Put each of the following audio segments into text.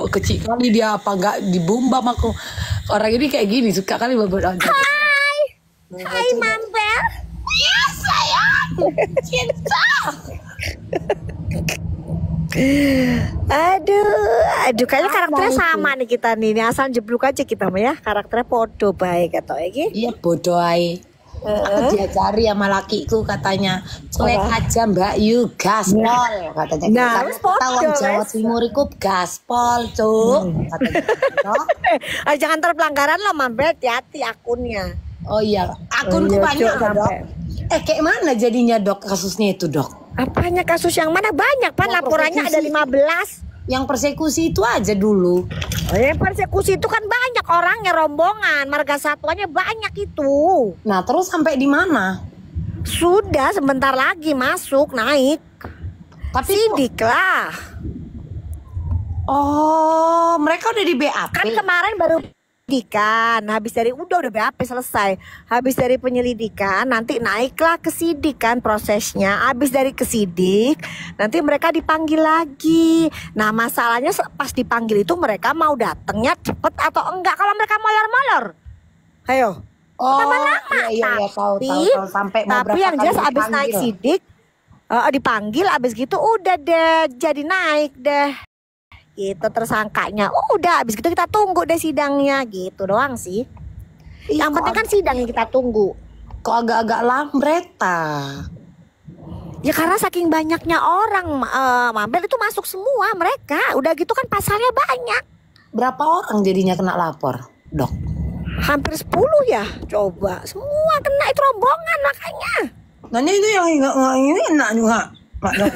kecil kali dia apa nggak dibumbam aku. Orang ini kayak gini suka kali beberapa. Hai Mambel. Ya sayang, cinta. Aduh, kayaknya karakternya sama nih kita nih. Ini asal jeblok aja kita mah ya. Karakternya podo baik atau iki. Iya bodoh ay. Aku diajari sama lakiku katanya cuek aja Mbak Yu gaspol katanya. Nah, tahu Jawa Timur iku gaspol cuk katanya. Jangan terpelanggaran loh Mambel, hati-hati akunnya. Oh iya, akunku banyak dok. Kayak mana jadinya dok kasusnya itu dok? Apanya kasus yang mana banyak pan laporannya ada 15. Yang persekusi itu aja dulu. Yang persekusi itu kan banyak orangnya rombongan, marga satuannya banyak itu. Nah terus sampai di mana? Sudah sebentar lagi masuk naik. Tapi sidik lah. Oh mereka udah di BAP. Kan kemarin baru penyelidikan, habis dari udah BAP selesai. Habis dari penyelidikan nanti naiklah ke sidik kan prosesnya. Habis dari ke sidik nanti mereka dipanggil lagi. Nah masalahnya pas dipanggil itu mereka mau datangnya cepet atau enggak. Kalau mereka molor-molor, ayo. Lama-lama. Iya, tahu. Sampai tapi yang jelas habis naik sidik dipanggil, habis gitu udah deh jadi naik deh. Gitu tersangkanya. Udah habis gitu kita tunggu deh sidangnya gitu doang sih. Yang penting kan sidangnya kita tunggu. Kok agak-agak lambreta? Ya karena saking banyaknya orang Mambel itu masuk semua mereka. Udah gitu kan pasalnya banyak. Berapa orang jadinya kena lapor, Dok? Hampir 10 ya. Coba semua kena itu rombongan makanya. Nanya itu yang ini enak juga, Pak Dok.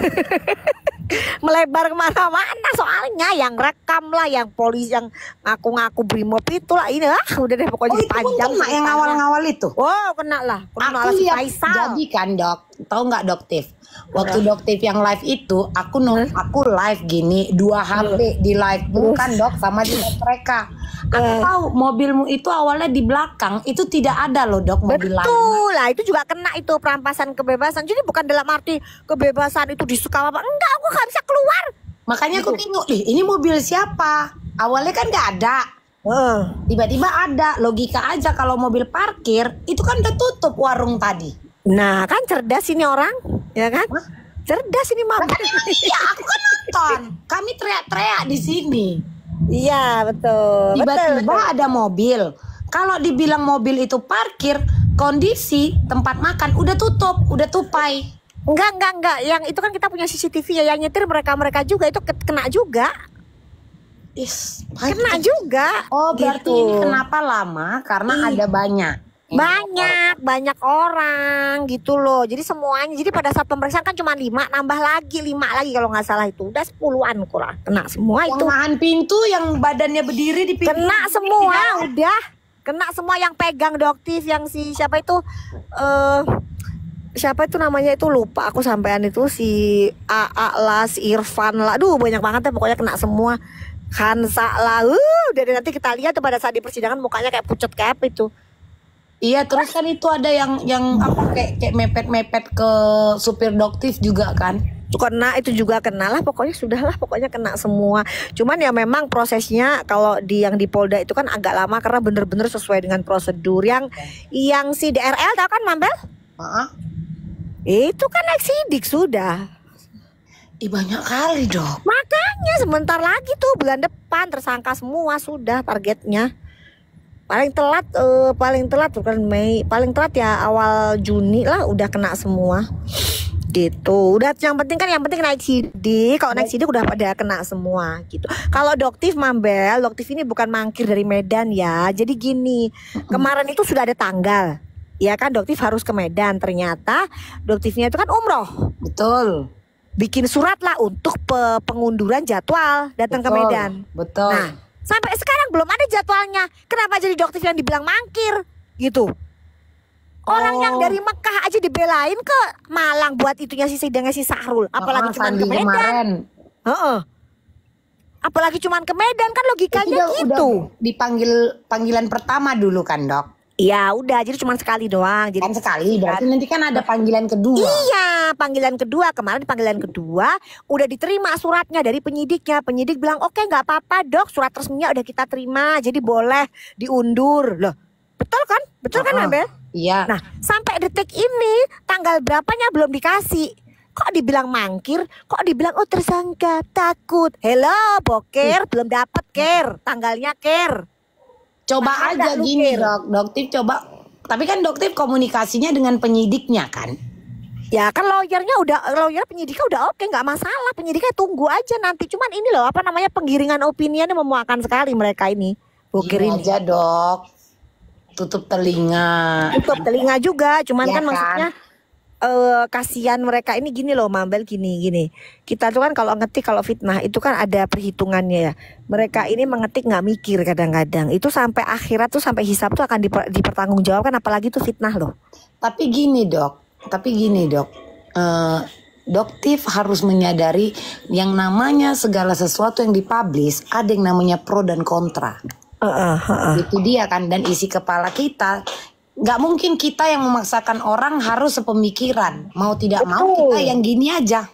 Melebar kemana-mana soalnya yang rekam lah, yang polisi yang ngaku-ngaku brimob itu lah ini udah deh pokoknya panjang. Kena yang ngawal-ngawal itu. Oh kena lah. Aku lihat jadi kan Dok, tahu nggak Dok Tif? Waktu Dok Tif yang live itu aku live gini 2 HP di live bukan Dok sama di live mereka. Aku tahu mobilmu itu awalnya di belakang itu tidak ada loh Dok mobil lain. Betul lah itu juga kena itu perampasan kebebasan. Jadi bukan dalam arti kebebasan itu disuka apa enggak, aku nggak bisa keluar. Makanya aku tengok ini mobil siapa? Awalnya kan nggak ada. Tiba-tiba ada. Logika aja kalau mobil parkir itu kan udah tutup warung tadi. Nah kan cerdas ini orang, ya kan? Cerdas ini Mama. Iya aku kan nonton. Kami teriak-teriak di sini. Iya betul. Tiba-tiba ada mobil. Kalau dibilang mobil itu parkir, kondisi tempat makan udah tutup, udah tupai. Enggak. Yang itu kan kita punya CCTV ya, yang nyetir mereka juga itu kena juga. Kena juga. Oh berarti gitu. ini kenapa lama? Karena ada banyak orang gitu loh. Jadi semuanya. Jadi pada saat pemeriksaan kan cuma 5, nambah lagi 5 lagi kalau nggak salah itu. Udah 10-an kurang. Kena semua yang itu. Yang nahan pintu, yang badannya berdiri di pintu. Kena semua udah. Kena semua yang pegang doktif, yang si siapa itu siapa itu namanya itu lupa aku sampean itu si AA lah, si Irfan lah. Aduh banyak banget ya pokoknya kena semua. Hansa lah. Udah nanti kita lihat tuh pada saat di persidangan mukanya kayak pucet kayak apa itu. Iya terus kan itu ada yang apa kayak mepet ke supir doktif juga kan. Kena itu juga kena lah pokoknya sudahlah pokoknya kena semua. Cuman ya memang prosesnya kalau yang di Polda itu kan agak lama karena bener-bener sesuai dengan prosedur yang si DRL tahu kan Mambel? Itu kan naik sidik sudah. Banyak kali Dok. Makanya sebentar lagi tuh bulan depan tersangka semua sudah targetnya. Paling telat bukan Mei, paling telat ya awal Juni lah udah kena semua. Gitu. Udah yang penting naik sidik. Kalau naik sidik udah pada kena semua gitu. Kalau Doktif Mambel, Doktif ini bukan mangkir dari Medan ya. Jadi gini, kemarin itu sudah ada tanggal. Ya kan Doktif harus ke Medan. Ternyata Doktifnya itu kan umroh. Betul. Bikin surat lah untuk pengunduran jadwal datang ke Medan. Betul. Nah, sampai sekarang belum ada jadwalnya. Kenapa jadi Doktif yang dibilang mangkir gitu? Orang yang dari Mekah aja dibelain ke Malang buat itunya si sidangnya si Sahrul. Apalagi cuma ke Medan. Apalagi cuma ke Medan kan logikanya gitu. Udah dipanggil panggilan pertama dulu kan Dok? Ya udah, jadi cuma sekali doang. Jadi Kan sekali, berarti nanti kan ada panggilan kedua. Iya, panggilan kedua. Kemarin panggilan kedua udah diterima suratnya dari penyidiknya. Penyidik bilang, oke nggak apa-apa dok, surat resminya udah kita terima, jadi boleh diundur. Loh, betul kan? Betul kan Abel? Iya. Nah, sampai detik ini tanggal berapanya belum dikasih. Kok dibilang mangkir? Kok dibilang oh tersangka, takut. Hello, boker, belum dapat ker, tanggalnya ker. Coba Nah, aja ada gini lukir. Doktif coba. Tapi kan Doktif komunikasinya dengan penyidiknya kan. Ya kan lawyer penyidiknya udah oke, nggak masalah, penyidiknya tunggu aja nanti. Cuman ini loh apa namanya penggiringan opiniannya memuakan sekali mereka ini. Boker Gini ini. aja Dok. Tutup telinga. Tutup telinga juga, cuman Ya kan kan? maksudnya kasihan mereka ini gini loh Mambel, gini. Kita tuh kan kalau ngetik, kalau fitnah itu kan ada perhitungannya ya. Mereka ini mengetik nggak mikir kadang-kadang. Itu sampai akhirat tuh, sampai hisab tuh akan dipertanggungjawabkan, apalagi tuh fitnah loh. Tapi gini Dok. Doktif harus menyadari yang namanya segala sesuatu yang dipublish ada yang namanya pro dan kontra. Itu dia kan, dan isi kepala kita nggak mungkin kita yang memaksakan orang harus sepemikiran. Mau tidak mau kita yang gini aja.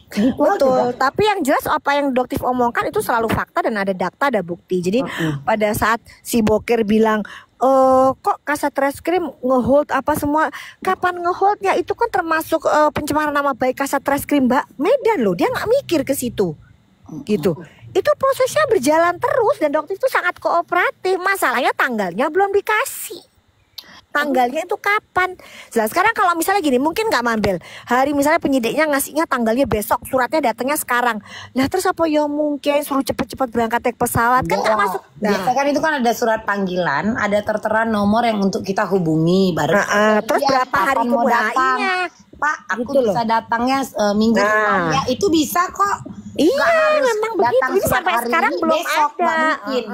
Gitu Betul, aja. tapi yang jelas apa yang Doktif omongkan itu selalu fakta dan ada data, ada bukti. Jadi pada saat si Boker bilang kok Kasat Reskrim ngehold apa semua, kapan ngeholdnya? Itu kan termasuk pencemaran nama baik Kasat Reskrim Mbak Medan loh. Dia nggak mikir ke situ, gitu. Itu prosesnya berjalan terus dan Doktif itu sangat kooperatif. Masalahnya tanggalnya belum dikasih. Tanggalnya itu kapan? Nah, sekarang kalau misalnya gini, mungkin nggak Mambel. Hari misalnya penyidiknya ngasihnya tanggalnya besok, suratnya datangnya sekarang. Nah terus apa ya mungkin suruh cepet-cepet berangkat naik pesawat kan nggak masuk. Biasa kan itu kan ada surat panggilan, ada tertera nomor yang untuk kita hubungi baru. Terus berapa hari mau datang? kemudiannya? Pak, aku Gitu bisa loh. datangnya minggu depan ya. Itu bisa kok. Iya, Nggak harus memang begitu. datang Ini surat sampai hari sekarang ini, belum besok, ada. nggak mungkin.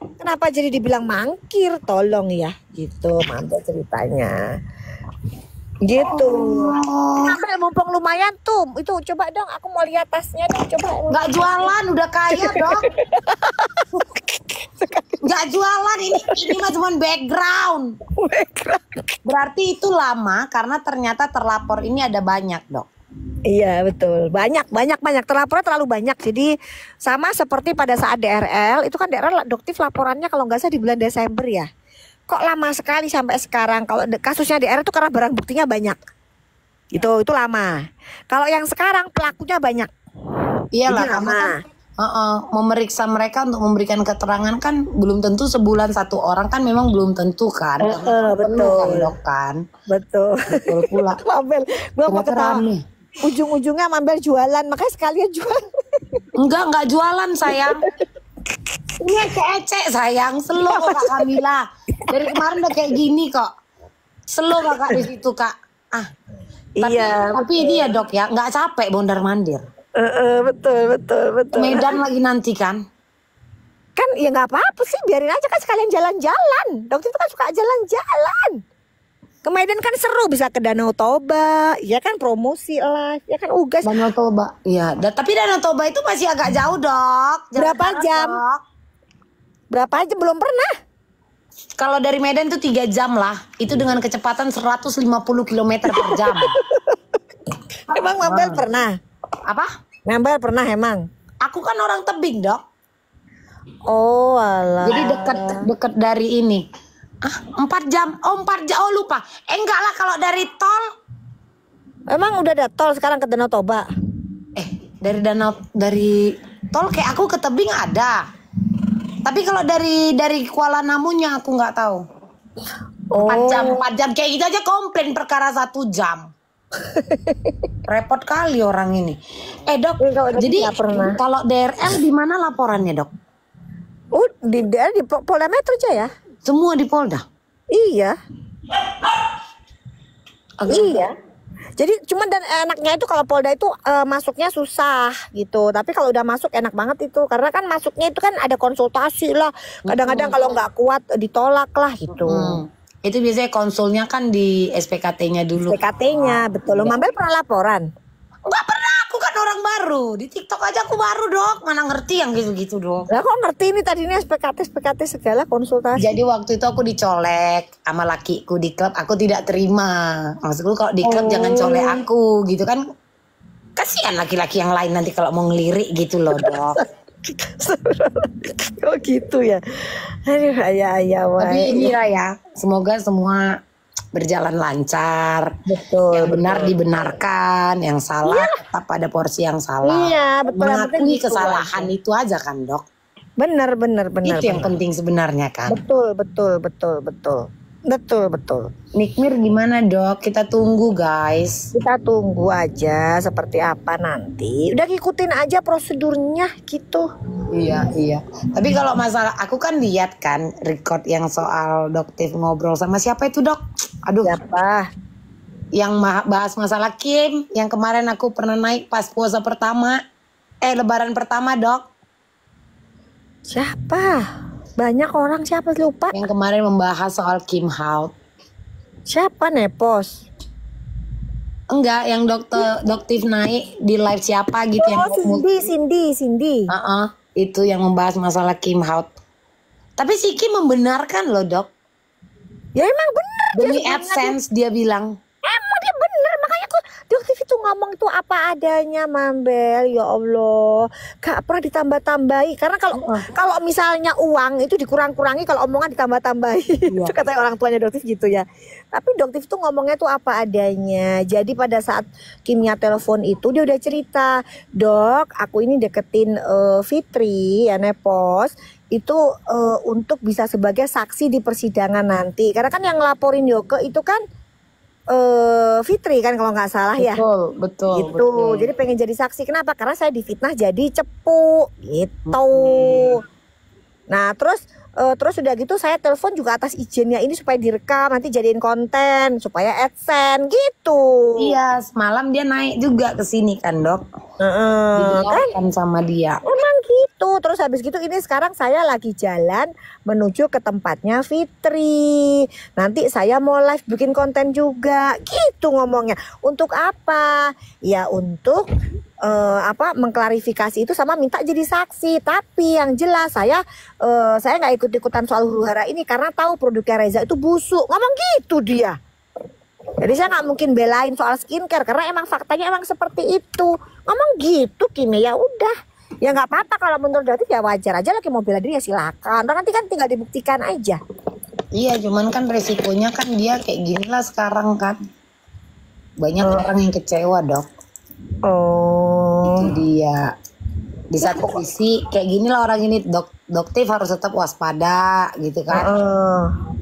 Kenapa jadi dibilang mangkir? Tolong ya, gitu Mambel ceritanya. Gitu. Mambel mumpung lumayan tuh, itu coba dong. Aku mau lihat tasnya dong, coba. Nggak jualan, udah kaya dong. Nggak jualan, ini mah cuma background. Berarti itu lama karena ternyata terlapor ini ada banyak dok. Iya betul, banyak terlapornya terlalu banyak. Jadi sama seperti pada saat DRL itu kan DRL Doktif laporannya kalau nggak salah di bulan Desember ya. Kok lama sekali sampai sekarang? Kalau kasusnya DRL itu karena barang buktinya banyak. Itu lama. Kalau yang sekarang pelakunya banyak. Iyalah, Jadi lama. Memeriksa mereka untuk memberikan keterangan kan belum tentu sebulan satu orang, kan memang belum tentu kan. Betul. Kan, dok kan. Betul pula. Mambel, gue mau ketawa. Ujung-ujungnya Mambel jualan, makanya sekalian jual. Enggak jualan sayang. Ini ecek sayang, slow kok Kak Kamila. Dari kemarin udah kayak gini kok. Slow kakak di situ kak. Tapi ini ya dok ya, nggak capek bondar mandir. Betul. Medan lagi nanti kan? Kan ya nggak apa-apa sih, biarin aja kan sekalian jalan-jalan. Dokter itu kan suka jalan-jalan. Ke Medan kan seru, bisa ke Danau Toba, ya kan promosi lah, ya kan Ugas. Danau Toba, iya. Tapi Danau Toba itu masih agak jauh dok. Berapa jam? Dok. Berapa jam? Belum pernah. Kalau dari Medan itu 3 jam lah. Itu dengan kecepatan 150 km per jam. Emang Mambel pernah? Apa? Mambel pernah emang? Aku kan orang Tebing dok. Oh alah. Jadi dekat dari ini. 4 jam. Oh 4 jam. Oh lupa. Enggak lah kalau dari tol. Emang udah ada tol sekarang ke Danau Toba? Dari tol kayak aku ke Tebing ada. Tapi kalau dari Kuala Namunya aku nggak tahu. 4 jam kayak gitu aja komplain perkara 1 jam. Repot kali orang ini. Dok, jadi kalau DRL di mana laporannya dok? Di Polda Metro Jaya. Semua di Polda? Iya. Iya. Jadi cuman dan enaknya itu kalau Polda itu masuknya susah gitu. Tapi kalau udah masuk enak banget itu. Karena kan masuknya itu kan ada konsultasi lah. Kadang-kadang kalau nggak kuat ditolak lah gitu. Itu biasanya konsulnya kan di SPKT-nya dulu. SPKT-nya betul. Lo Mambel pernah laporan? Nggak pernah. Aku kan orang baru. Di TikTok aja aku baru dok. Mana ngerti yang gitu-gitu dok. Lah kok ngerti ini tadinya SPKT segala konsultasi. Jadi waktu itu aku dicolek sama lakiku di klub. Aku tidak terima. Maksudku kalau di klub jangan colek aku gitu kan. Kasihan laki-laki yang lain nanti kalau mau ngelirik gitu loh dok. Oh gitu ya. Aduh ayah Tapi inilah ya. Semoga semua berjalan lancar. Betul. Yang benar dibenarkan, yang salah tetap pada porsi yang salah. Iya, betul. Mengakui kesalahan itu aja kan, Dok. Benar. Itu yang penting sebenarnya kan. Betul. Nikmir gimana, Dok? Kita tunggu, guys. Kita tunggu aja seperti apa nanti. Udah ikutin aja prosedurnya gitu. Iya. Tapi kalau masalah aku kan lihat kan record yang soal Doktif ngobrol sama siapa itu, Dok? Aduh. Siapa? Yang bahas masalah Kim, yang kemarin aku pernah naik pas puasa pertama. Lebaran pertama, Dok. Siapa? Banyak orang, siapa lupa. Yang kemarin membahas soal Kim Hao. Siapa Nepos? Enggak, yang Doktif naik di live siapa gitu yang Cindy. Itu yang membahas masalah Kim Hao. Tapi si Kim membenarkan loh, Dok. Ya emang benar. Demi AdSense dia bilang. Emang dia benar, makanya kok Doktif itu ngomong itu apa adanya, Mambel. Ya Allah, gak pernah ditambah-tambahi. Karena kalau misalnya uang itu dikurang-kurangi, kalau omongan ditambah-tambahi. Itu katanya orang tuanya Doktif gitu ya. Tapi Doktif tuh ngomongnya tuh apa adanya. Jadi pada saat Kimnya telepon itu dia udah cerita, Dok, aku ini deketin Fitri ya Nepos. Itu untuk bisa sebagai saksi di persidangan nanti. Karena kan yang ngelaporin Yoke itu kan Fitri kan kalau nggak salah ya. Betul. Gitu. Betul. Jadi pengen jadi saksi. Kenapa? Karena saya difitnah jadi cepu gitu. Nah terus udah gitu saya telepon juga atas izinnya ini supaya direkam nanti jadiin konten supaya AdSense gitu. Iya, semalam dia naik juga ke sini kan, Dok. Dibenarkan sama dia. Emang gitu. Terus habis gitu ini sekarang saya lagi jalan menuju ke tempatnya Fitri. Nanti saya mau live bikin konten juga. Gitu ngomongnya. Untuk apa? Ya untuk mengklarifikasi itu sama minta jadi saksi. Tapi yang jelas saya nggak ikut-ikutan soal huru-hara ini karena tahu produknya Reza itu busuk. Ngomong gitu dia. Jadi saya nggak mungkin belain soal skincare karena emang faktanya emang seperti itu. Ngomong gitu Kim, ya udah. Ya nggak apa-apa kalau menurut Doktif ya wajar aja, lagi mau bela diri ya silakan. Nanti kan tinggal dibuktikan aja. Iya, cuman kan resikonya kan dia kayak gini lah sekarang kan. Banyak orang yang kecewa, Dok. Itu dia. Di satu sisi kayak gini lah orang ini, Doktif harus tetap waspada gitu kan.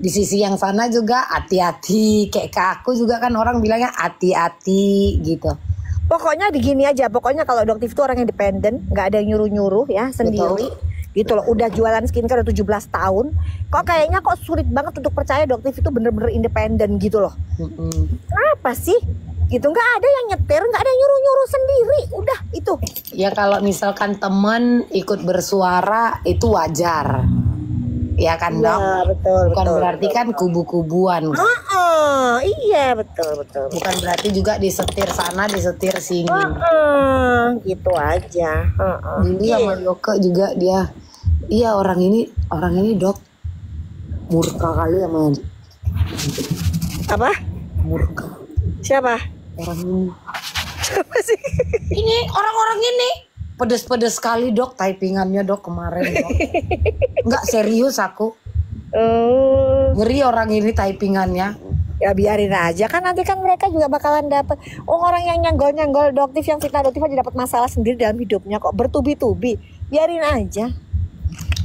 Di sisi yang sana juga hati-hati. Kayak ke aku juga kan orang bilangnya hati-hati gitu. Pokoknya digini aja, pokoknya kalau Doktif itu orang independen, nggak ada yang nyuruh-nyuruh ya, sendiri. Betul. Gitu loh, udah jualan skincare udah 17 tahun. Kok kayaknya kok sulit banget untuk percaya Doktif itu bener-bener independen gitu loh. Kenapa sih? Gitu, nggak ada yang nyetir, nggak ada yang nyuruh-nyuruh sendiri, udah itu. Ya kalau misalkan temen ikut bersuara itu wajar. Ya kan, Dok? Ya, betul. Bukan betul, berarti betul. kan kubu-kubuan. Iya betul. Bukan berarti juga disetir sana, disetir sini. Gitu aja. Dulu sama Yoke juga dia. Iya orang ini Dok murka kali sama. Apa? Murka. Siapa? Orang ini. Siapa sih? Ini orang-orang ini. Pedes-pedes sekali Dok typingannya Dok kemarin Dok. Nggak serius aku. Ngeri orang ini typingannya. Ya biarin aja kan, nanti kan mereka juga bakalan dapat. Orang yang nyanggol Doktif, yang fitnah Doktif aja dapat masalah sendiri dalam hidupnya kok, bertubi-tubi. Biarin aja.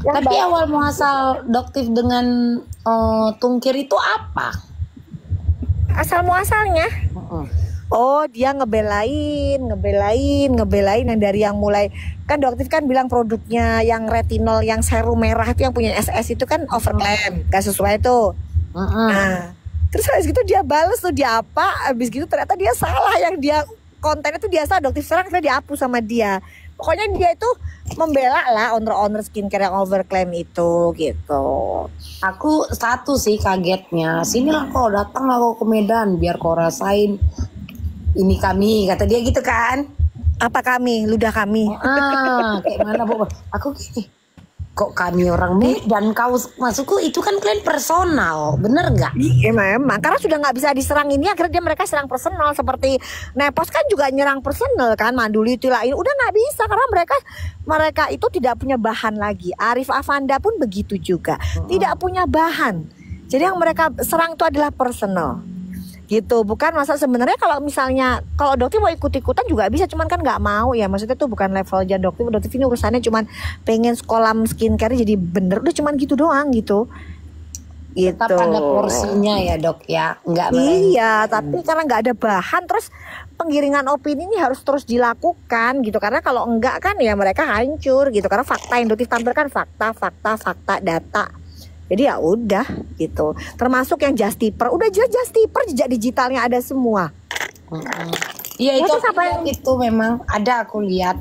Tapi awal muasal Doktif dengan Tungkir itu apa? Asal muasalnya? Oh dia ngebelain yang dari yang mulai kan Doktif kan bilang produknya yang retinol yang serum merah itu yang punya SS itu kan overclaim, gak sesuai tuh. Nah terus habis gitu dia bales tuh, dia apa, habis gitu ternyata dia salah, yang dia kontennya tuh dia salah, Doktif serang kita dihapus sama dia. Pokoknya dia itu membela lah owner skincare yang overclaim itu gitu. Aku satu sih kagetnya, sinilah kau datang lah kau ke Medan biar kau rasain ini kami, kata dia gitu kan. Apa kami? Ludah kami. Kayak mana Bu? Aku gini, kok kami orang Medan, kau masukku itu kan kalian personal, bener nggak? Iya memang, karena sudah nggak bisa diserang ini, akhirnya mereka serang personal. Seperti Nepos kan juga nyerang personal kan, Manduli itu lah, ini udah nggak bisa karena mereka itu tidak punya bahan lagi. Arif Afanda pun begitu juga, tidak punya bahan. Jadi yang mereka serang itu adalah personal. Gitu, bukan masa sebenarnya kalau misalnya kalau Doktif mau ikut-ikutan juga bisa, cuman kan nggak mau ya, maksudnya tuh bukan levelnya Doktif ini urusannya cuman pengen sekolah skincare jadi bener, udah cuman gitu doang gitu. Tetap ada porsinya ya Dok ya, nggak iya, tapi karena nggak ada bahan, terus penggiringan opini ini harus terus dilakukan gitu, karena kalau enggak kan ya mereka hancur gitu, karena fakta yang Doktif tampilkan fakta data. Jadi ya udah gitu. Termasuk yang Justiper, udah jelas Justiper jejak digitalnya ada semua. Iya itu itu memang ada, aku lihat.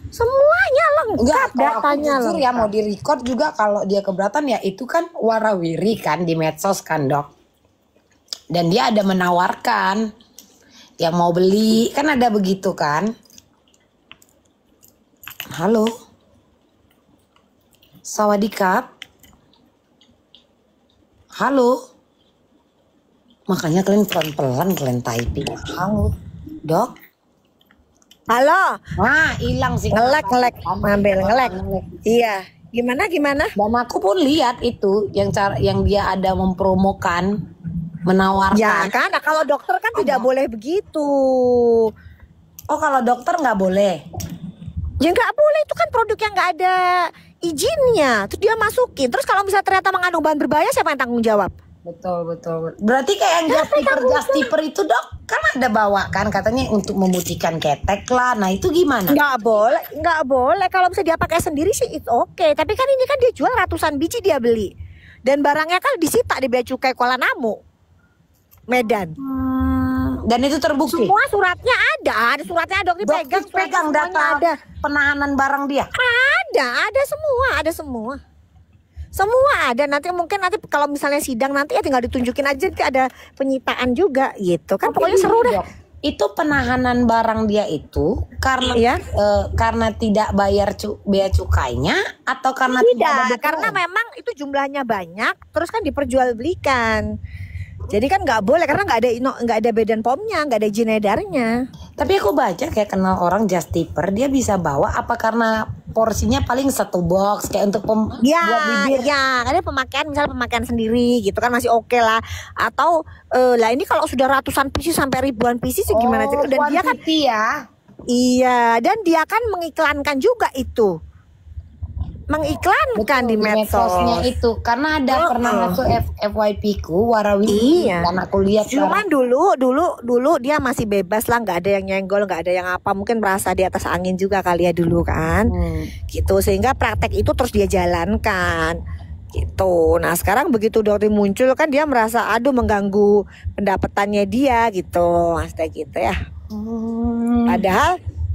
Semuanya lengkap, datanya lengkap. Ya mau di record juga kalau dia keberatan ya itu kan warawiri kan di medsos kan Dok. Dan dia ada menawarkan yang mau beli, kan ada begitu kan. Halo. Sawadikap. Halo. Makanya kalian pelan-pelan kalian typing. Halo, Dok. Halo. Wah, hilang sih. Ngelek. Iya. Gimana? Dan aku pun lihat itu yang dia ada mempromokan, menawarkan. Ya kan, nah, kalau dokter kan tidak boleh begitu. Oh, kalau dokter nggak boleh? Ya nggak boleh, itu kan produk yang nggak ada izinnya, terus dia masukin. Terus kalau misalnya ternyata mengandung bahan berbahaya, siapa yang tanggung jawab? Betul. Berarti kayak yang Justiper itu Dok, kan ada bawa kan katanya untuk memutihkan ketek lah. Nah itu gimana? Nggak boleh. Kalau misalnya dia pakai sendiri sih itu oke. Tapi kan ini kan dia jual ratusan biji dia beli. Dan barangnya kan disita di Bea Cukai Kuala Namu, Medan. Dan itu terbukti. Semua suratnya ada suratnya Dok, pegang data ada penahanan barang dia. Ada semua. Semua ada, nanti kalau misalnya sidang nanti ya tinggal ditunjukin aja, nanti ada penyitaan juga gitu kan. Pokoknya seru deh. Itu penahanan barang dia itu karena karena tidak bayar bea cukainya atau karena tidak, karena memang itu jumlahnya banyak terus kan diperjualbelikan. Jadi kan nggak boleh karena nggak ada Badan POM-nya, nggak ada izin edarnya. Tapi aku baca kayak kenal orang Justiper, dia bisa bawa apa karena porsinya paling satu box kayak untuk buat bibir. Ya, ada misalnya pemakaian sendiri gitu kan masih oke lah. Atau lah ini kalau sudah ratusan pieces sampai ribuan pieces gimana? Dan dia kan iya, dan dia kan mengiklankan juga itu. Mengiklankan di medsosnya itu karena ada pernah masuk FYP ku warawiri dan aku lihat cuman dulu dia masih bebas lah, nggak ada yang nyenggol, nggak ada yang apa, mungkin merasa di atas angin juga kali ya dulu kan gitu, sehingga praktek itu terus dia jalankan gitu. Nah sekarang begitu Dokter muncul kan dia merasa mengganggu pendapatannya dia gitu, maksudnya gitu ya.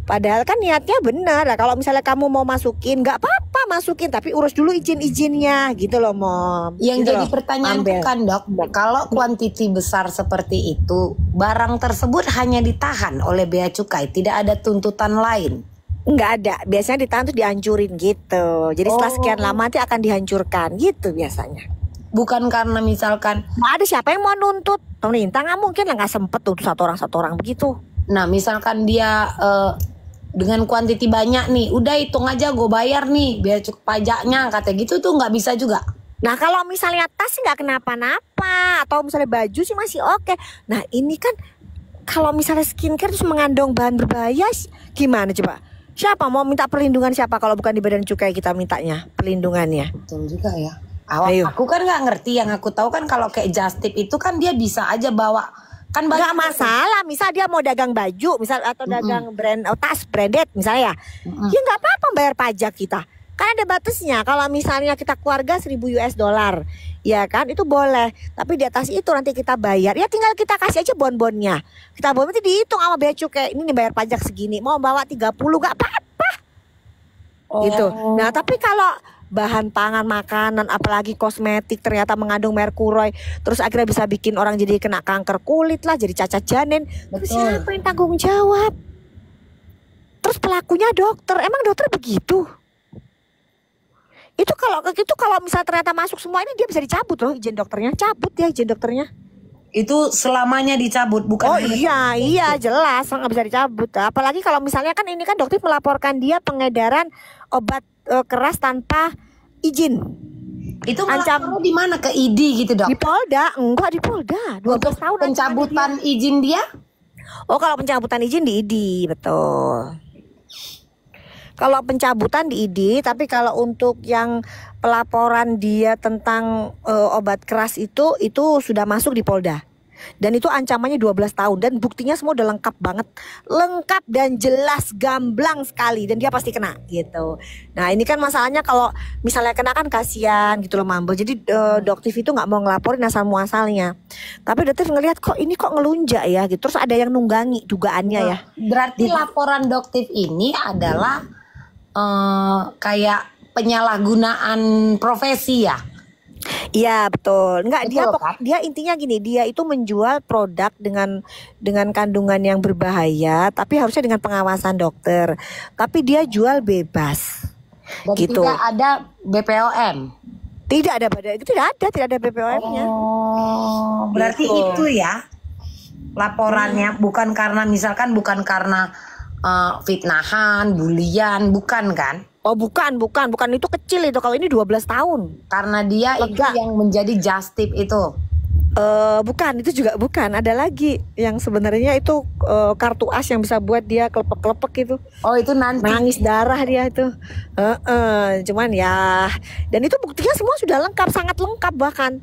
Padahal kan niatnya benar. Nah, kalau misalnya kamu mau masukin, nggak apa-apa masukin, tapi urus dulu izin-izinnya gitu loh, Mom. Yang gitu jadi pertanyaan kan Dok, kalau kuantiti besar seperti itu, barang tersebut hanya ditahan oleh bea cukai, tidak ada tuntutan lain? Nggak ada, biasanya ditahan tuh dihancurin gitu. Jadi setelah sekian lama nanti akan dihancurkan gitu biasanya. Bukan karena misalkan nggak ada siapa yang mau nuntut, pemerintah nggak mungkin lah, nggak sempet tuh satu orang begitu. Nah misalkan dia dengan kuantiti banyak nih, udah hitung aja gue bayar nih biar cukup pajaknya, kata gitu tuh nggak bisa juga. Nah kalau misalnya tas sih nggak kenapa-napa, atau misalnya baju sih masih oke. Nah ini kan kalau misalnya skincare terus mengandung bahan berbahaya, gimana coba? Siapa mau minta perlindungan, siapa kalau bukan di Badan Cukai kita mintanya perlindungannya? Betul juga ya. Aku kan nggak ngerti, yang aku tahu kan kalau kayak Justip itu kan dia bisa aja bawa. Kan nggak masalah, misal dia mau dagang baju misal atau dagang brand tas branded misalnya ya nggak apa-apa bayar pajak kita, kan ada batasnya. Kalau misalnya kita keluarga $1.000 ya kan itu boleh, tapi di atas itu nanti kita bayar, ya tinggal kita kasih aja bonbonnya, kita nanti dihitung sama bea cukai, ini nih bayar pajak segini, mau bawa 30 nggak apa-apa gitu. Nah tapi kalau bahan pangan, makanan, apalagi kosmetik ternyata mengandung merkuri, terus akhirnya bisa bikin orang jadi kena kanker kulit lah, jadi cacat janin. Terus siapa yang tanggung jawab? Terus pelakunya dokter. Emang dokter begitu? Itu kalau misalnya ternyata masuk semua ini, dia bisa dicabut loh izin dokternya. Cabut ya izin dokternya. Itu selamanya dicabut, bukan? Oh iya jelas nggak bisa dicabut. Apalagi kalau misalnya kan ini kan dokter melaporkan dia pengedaran obat keras tanpa izin. Itu ancam di mana, ke ID gitu dok? Di Polda, enggak di Polda. 12 tahun pencabutan izin dia? Oh kalau pencabutan izin di ID, betul. Kalau pencabutan di ID, tapi kalau untuk yang pelaporan dia tentang obat keras itu sudah masuk di Polda. Dan itu ancamannya 12 tahun dan buktinya semua udah lengkap banget. Lengkap dan jelas, gamblang sekali, dan dia pasti kena gitu. Nah, ini kan masalahnya kalau misalnya kena kan kasihan gitu loh Mambel. Jadi Doktif itu nggak mau ngelaporin asal muasalnya. Tapi Doktif ngelihat kok ini kok ngelunjak ya gitu. Terus ada yang nunggangi dugaannya ya. Berarti laporan Doktif ini adalah kayak penyalahgunaan profesi ya? Iya betul. Enggak, betul, dia intinya gini, dia itu menjual produk dengan kandungan yang berbahaya, tapi harusnya dengan pengawasan dokter. Tapi dia jual bebas. Dan gitu. Tidak ada BPOM. Tidak ada BPOM-nya. Oh, berarti gitu. Itu ya laporannya bukan karena bukan karena fitnahan, bulian, bukan kan? Oh bukan, itu kecil itu. Kalau ini 12 tahun. Karena dia itu yang menjadi just tip itu. Bukan, itu juga bukan. Ada lagi yang sebenarnya itu kartu as yang bisa buat dia kelepek-kelepek itu. Oh itu nanti nangis darah dia itu. Cuman ya, dan itu buktinya semua sudah lengkap, sangat lengkap bahkan.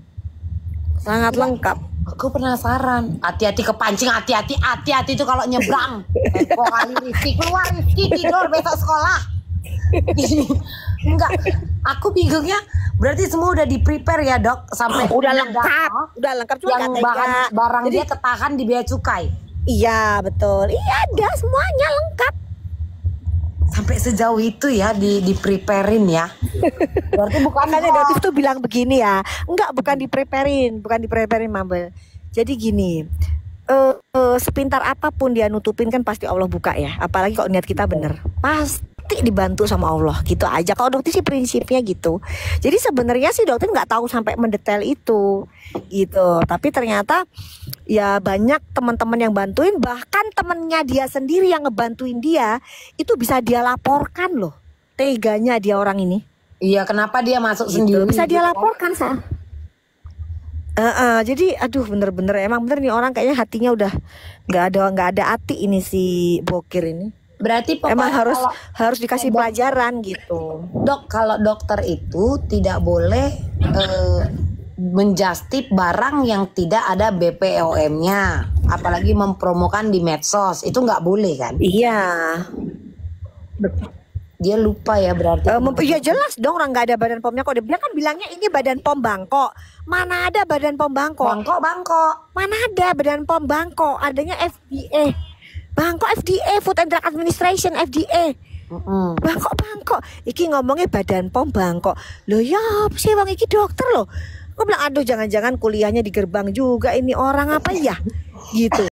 Sangat lengkap. Aku penasaran. Hati-hati kepancing, hati-hati itu kalau nyebrang. Kok kali Rizky keluar, Rizky tidur besok sekolah. Enggak, aku bingungnya berarti semua udah di prepare ya dok sampai udah lengkap cuma yang barang jadi, dia ketahan di bea cukai. Iya betul, iya ada semuanya lengkap sampai sejauh itu ya di preparein ya. Berarti bukan Doktif tuh bilang begini ya, enggak bukan di preparein Mambel. Jadi gini, sepintar apapun dia nutupin kan pasti Allah buka ya, apalagi kalau niat kita bener pasti dibantu sama Allah gitu aja. Kalau Doktif sih prinsipnya gitu. Jadi sebenarnya sih Doktif nggak tahu sampai mendetail itu gitu. Tapi ternyata ya banyak teman-teman yang bantuin, bahkan temennya dia sendiri yang ngebantuin dia itu bisa dia laporkan loh. Teganya dia orang ini. Iya, kenapa dia masuk gitu. Sendiri? Bisa dia laporkan sah. Jadi aduh bener-bener emang bener nih orang kayaknya hatinya udah nggak ada hati ini si Bokir ini. Berarti emang harus dikasih pelajaran gitu. Dok, kalau dokter itu tidak boleh menjustip barang yang tidak ada BPOM-nya, apalagi mempromokan di medsos, itu nggak boleh kan? Iya. Dia lupa ya berarti. Iya jelas dong, orang nggak ada badan pomnya kok. Dia kan bilangnya ini badan pom Bangkok. Mana ada badan pom Bangkok? Bangkok. Mana ada badan pom Bangkok? Adanya FDA. Bangkok FDA, Food and Drug Administration FDA. Bangkok. Iki ngomongnya badan pom Bangkok. Loh ya, sih wong iki dokter loh. Aku bilang aduh jangan-jangan kuliahnya di gerbang juga ini orang apa ya? Gitu.